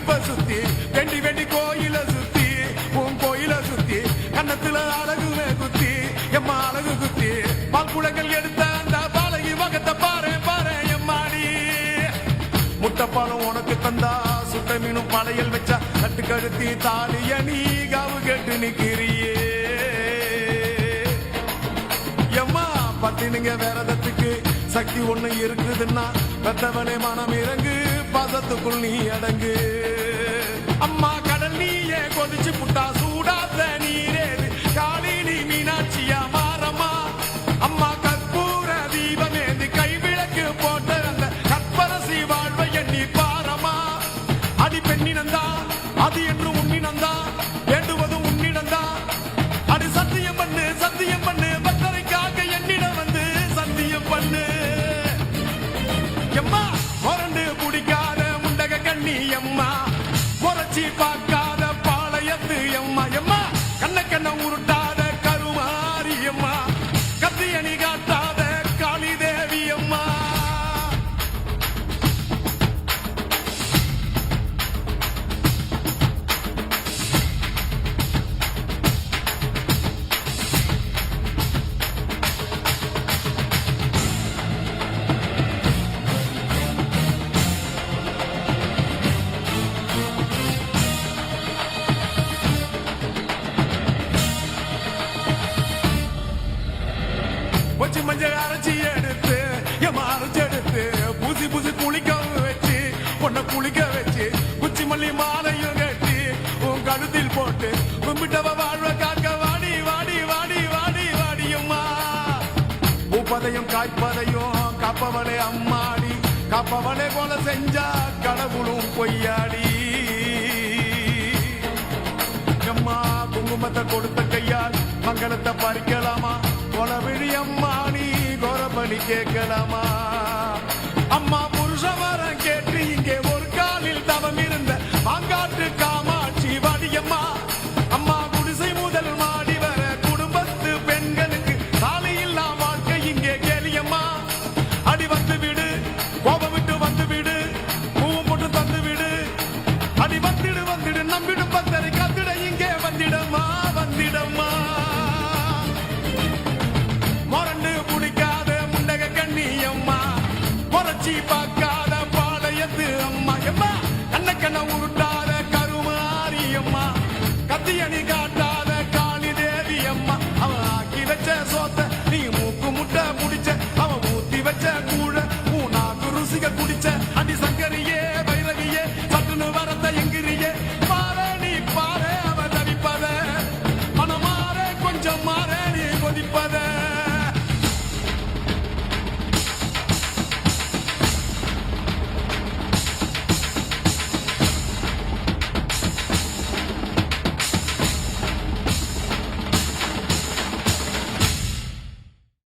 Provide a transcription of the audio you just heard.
இடுப்ப சுத்தி வெண்டி வெண்டி கோயில சுத்தி உன் கோயில சுத்தி கண்ணத்துல அழகுமே குத்தி எம்மா அழகு குத்தி பால்குளங்கள் எடுத்த அந்த பாலகி வகத்தை பாரு பாரு எம்மாடி முட்டைப்பாலம் உனக்கு தந்தா சுட்ட மீனும் பழையல் வச்சா கட்டு கழுத்தி தாலிய நீ காவு கேட்டு நிக்கிறியே எம்மா பத்தினுங்க வேறதத்துக்கு சக்தி ஒண்ணு இருக்குதுன்னா பெத்தவனே மனம் இறங்கு பாசத்துக்குள் நீ அடங்கு அம்மா கடல் நீயே கொதிச்சு புட்டா சூடாத நீரேது காளி நீ மீனாட்சியா மாறம்மா அம்மா கற்பூர தீபமேந்து கைவிளக்கு போட்ட அந்த கற்பரசி வாழ்வை எண்ணி பாரம்மா அடி பெண்ணினந்தா அது என்று உன்னினந்தா வேண்டுவதும் உன்னிடந்தா அடி சத்தியம் பண்ணு பத்தரைக்காக என்னிடம் வந்து சத்தியம் பண்ணு எம்மா முரண்டு குடிக்காத முண்டக கண்ணி எம்மா முறைச்சி பார்க்காத பாளையத்து எம்மா எம்மா கண்ண உருட்டாத கருமாரி எம்மா கத்தியணி காட்டாத காளி தேவி அம்மா மஞ்சள் அரைச்சி எடுத்து எம்மா அரைச்சி எடுத்து பூசி பூசி குளிக்க வச்சு பொண்ணை குளிக்க வச்சு குச்சி மல்லி மாலையும் கட்டி உன் கழுத்தில் போட்டு கும்பிட்டவ வாழ்வ காக்க வாடி வாடி வாடி வாடி வாடியம்மா பூப்பதையும் காய்ப்பதையும் காப்பவளே அம்மாடி காப்பவளே போல செஞ்சா கடவுளும் பொய்யாடி எம்மா குங்குமத்தை கொடுத்த கையால் மங்களத்தை பறிக்கலாமா கொலவிழி அம்மா நீ கோரபலி கேட்கலாமா